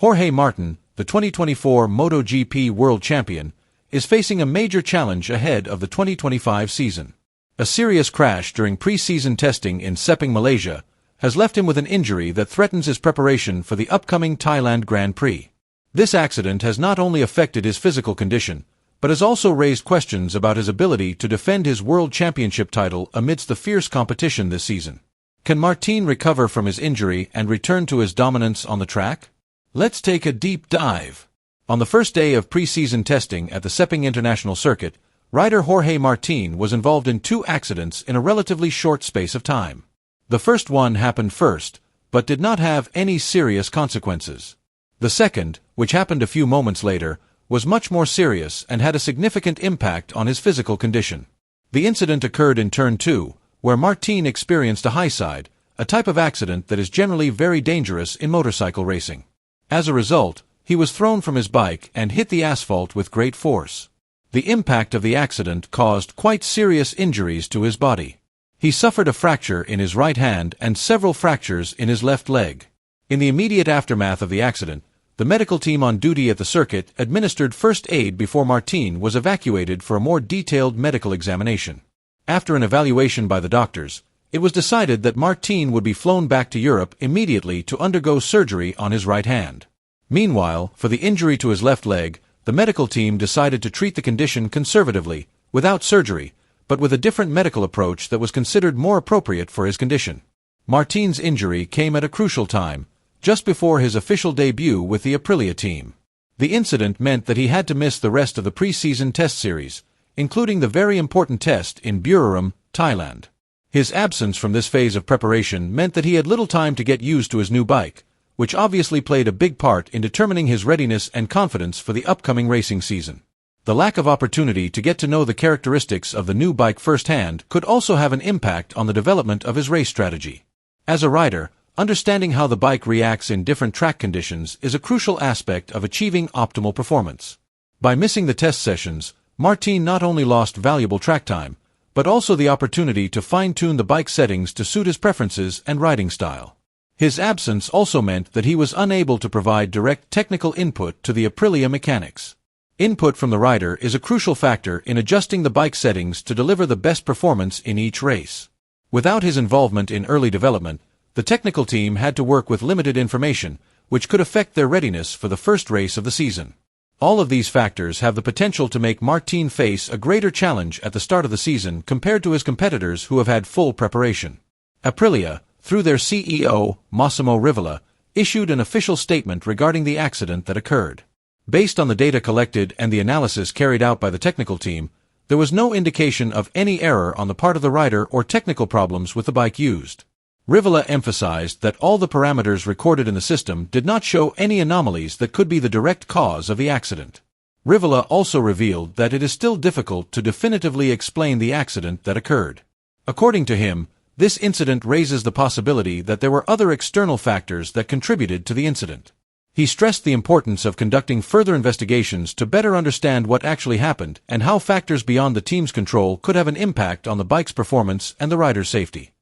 Jorge Martin, the 2024 MotoGP World Champion, is facing a major challenge ahead of the 2025 season. A serious crash during pre-season testing in Sepang, Malaysia, has left him with an injury that threatens his preparation for the upcoming Thailand Grand Prix. This accident has not only affected his physical condition, but has also raised questions about his ability to defend his World Championship title amidst the fierce competition this season. Can Martin recover from his injury and return to his dominance on the track? Let's take a deep dive. On the first day of pre-season testing at the Sepang International Circuit, rider Jorge Martin was involved in 2 accidents in a relatively short space of time. The first one happened first, but did not have any serious consequences. The second, which happened a few moments later, was much more serious and had a significant impact on his physical condition. The incident occurred in Turn 2, where Martin experienced a high side, a type of accident that is generally very dangerous in motorcycle racing. As a result, he was thrown from his bike and hit the asphalt with great force. The impact of the accident caused quite serious injuries to his body. He suffered a fracture in his right hand and several fractures in his left leg. In the immediate aftermath of the accident, the medical team on duty at the circuit administered first aid before Martin was evacuated for a more detailed medical examination. After an evaluation by the doctors, it was decided that Martin would be flown back to Europe immediately to undergo surgery on his right hand. Meanwhile, for the injury to his left leg, the medical team decided to treat the condition conservatively, without surgery, but with a different medical approach that was considered more appropriate for his condition. Martin's injury came at a crucial time, just before his official debut with the Aprilia team. The incident meant that he had to miss the rest of the pre-season test series, including the very important test in Buriram, Thailand. His absence from this phase of preparation meant that he had little time to get used to his new bike, which obviously played a big part in determining his readiness and confidence for the upcoming racing season. The lack of opportunity to get to know the characteristics of the new bike firsthand could also have an impact on the development of his race strategy. As a rider, understanding how the bike reacts in different track conditions is a crucial aspect of achieving optimal performance. By missing the test sessions, Martin not only lost valuable track time, but also the opportunity to fine-tune the bike settings to suit his preferences and riding style. His absence also meant that he was unable to provide direct technical input to the Aprilia mechanics. Input from the rider is a crucial factor in adjusting the bike settings to deliver the best performance in each race. Without his involvement in early development, the technical team had to work with limited information, which could affect their readiness for the first race of the season. All of these factors have the potential to make Martin face a greater challenge at the start of the season compared to his competitors who have had full preparation. Aprilia, through their CEO, Massimo Rivola, issued an official statement regarding the accident that occurred. Based on the data collected and the analysis carried out by the technical team, there was no indication of any error on the part of the rider or technical problems with the bike used. Rivola emphasized that all the parameters recorded in the system did not show any anomalies that could be the direct cause of the accident. Rivola also revealed that it is still difficult to definitively explain the accident that occurred. According to him, this incident raises the possibility that there were other external factors that contributed to the incident. He stressed the importance of conducting further investigations to better understand what actually happened and how factors beyond the team's control could have an impact on the bike's performance and the rider's safety.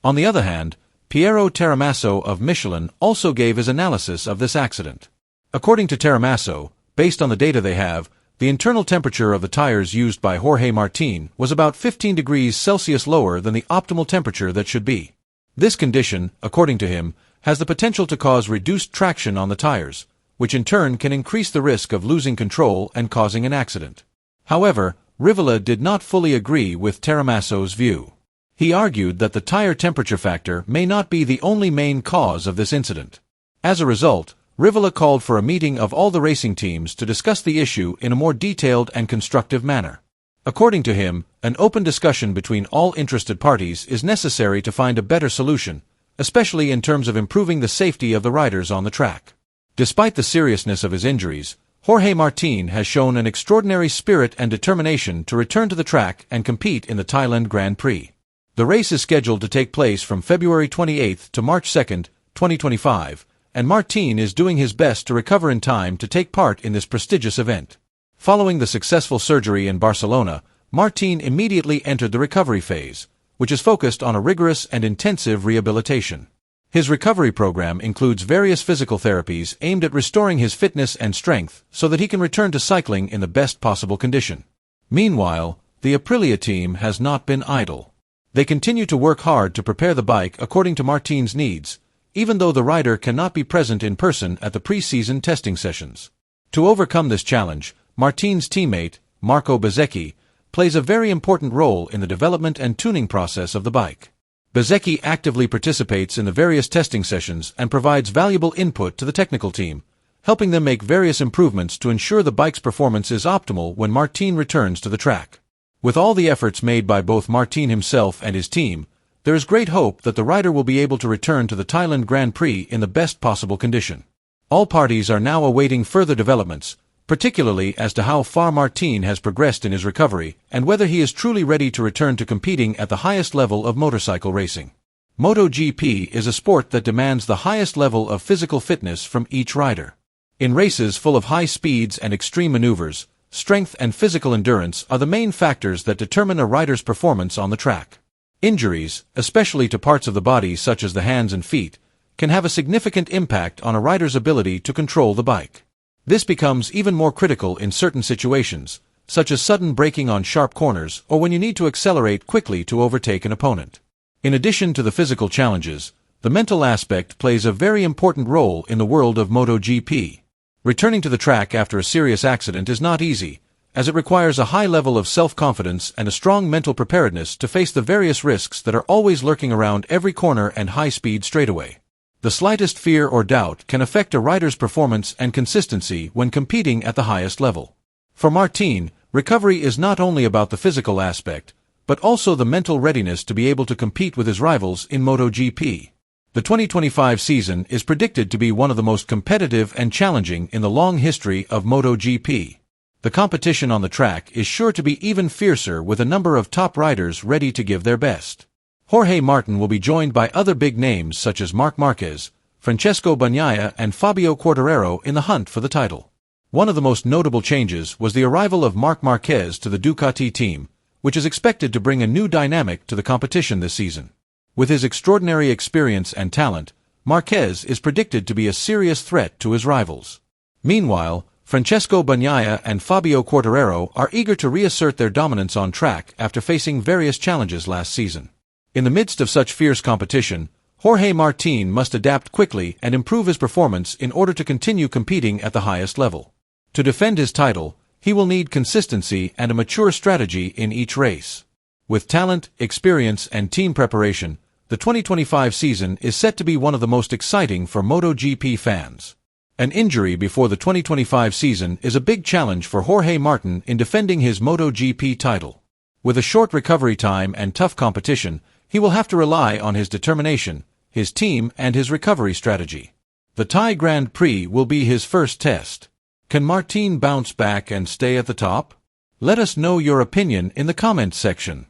On the other hand, Piero Terramasso of Michelin also gave his analysis of this accident. According to Terramasso, based on the data they have, the internal temperature of the tires used by Jorge Martin was about 15 degrees Celsius lower than the optimal temperature that should be. This condition, according to him, has the potential to cause reduced traction on the tires, which in turn can increase the risk of losing control and causing an accident. However, Rivola did not fully agree with Terramasso's view. He argued that the tire temperature factor may not be the only main cause of this incident. As a result, Rivola called for a meeting of all the racing teams to discuss the issue in a more detailed and constructive manner. According to him, an open discussion between all interested parties is necessary to find a better solution, especially in terms of improving the safety of the riders on the track. Despite the seriousness of his injuries, Jorge Martin has shown an extraordinary spirit and determination to return to the track and compete in the Thailand Grand Prix. The race is scheduled to take place from February 28 to March 2, 2025, and Martin is doing his best to recover in time to take part in this prestigious event. Following the successful surgery in Barcelona, Martin immediately entered the recovery phase, which is focused on a rigorous and intensive rehabilitation. His recovery program includes various physical therapies aimed at restoring his fitness and strength so that he can return to cycling in the best possible condition. Meanwhile, the Aprilia team has not been idle. They continue to work hard to prepare the bike according to Martin's needs, even though the rider cannot be present in person at the pre-season testing sessions. To overcome this challenge, Martin's teammate, Marco Bezzecchi, plays a very important role in the development and tuning process of the bike. Bezzecchi actively participates in the various testing sessions and provides valuable input to the technical team, helping them make various improvements to ensure the bike's performance is optimal when Martin returns to the track. With all the efforts made by both Martin himself and his team, there is great hope that the rider will be able to return to the Thailand Grand Prix in the best possible condition. All parties are now awaiting further developments, particularly as to how far Martin has progressed in his recovery and whether he is truly ready to return to competing at the highest level of motorcycle racing. MotoGP is a sport that demands the highest level of physical fitness from each rider. In races full of high speeds and extreme maneuvers, strength and physical endurance are the main factors that determine a rider's performance on the track. Injuries, especially to parts of the body such as the hands and feet, can have a significant impact on a rider's ability to control the bike. This becomes even more critical in certain situations, such as sudden braking on sharp corners or when you need to accelerate quickly to overtake an opponent. In addition to the physical challenges, the mental aspect plays a very important role in the world of MotoGP. Returning to the track after a serious accident is not easy, as it requires a high level of self-confidence and a strong mental preparedness to face the various risks that are always lurking around every corner and high-speed straightaway. The slightest fear or doubt can affect a rider's performance and consistency when competing at the highest level. For Martin, recovery is not only about the physical aspect, but also the mental readiness to be able to compete with his rivals in MotoGP. The 2025 season is predicted to be one of the most competitive and challenging in the long history of MotoGP. The competition on the track is sure to be even fiercer with a number of top riders ready to give their best. Jorge Martin will be joined by other big names such as Marc Marquez, Francesco Bagnaia and Fabio Quartararo in the hunt for the title. One of the most notable changes was the arrival of Marc Marquez to the Ducati team, which is expected to bring a new dynamic to the competition this season. With his extraordinary experience and talent, Marquez is predicted to be a serious threat to his rivals. Meanwhile, Francesco Bagnaia and Fabio Quartararo are eager to reassert their dominance on track after facing various challenges last season. In the midst of such fierce competition, Jorge Martin must adapt quickly and improve his performance in order to continue competing at the highest level. To defend his title, he will need consistency and a mature strategy in each race. With talent, experience, and team preparation, the 2025 season is set to be one of the most exciting for MotoGP fans. An injury before the 2025 season is a big challenge for Jorge Martin in defending his MotoGP title. With a short recovery time and tough competition, he will have to rely on his determination, his team, and his recovery strategy. The Thai Grand Prix will be his first test. Can Martin bounce back and stay at the top? Let us know your opinion in the comments section.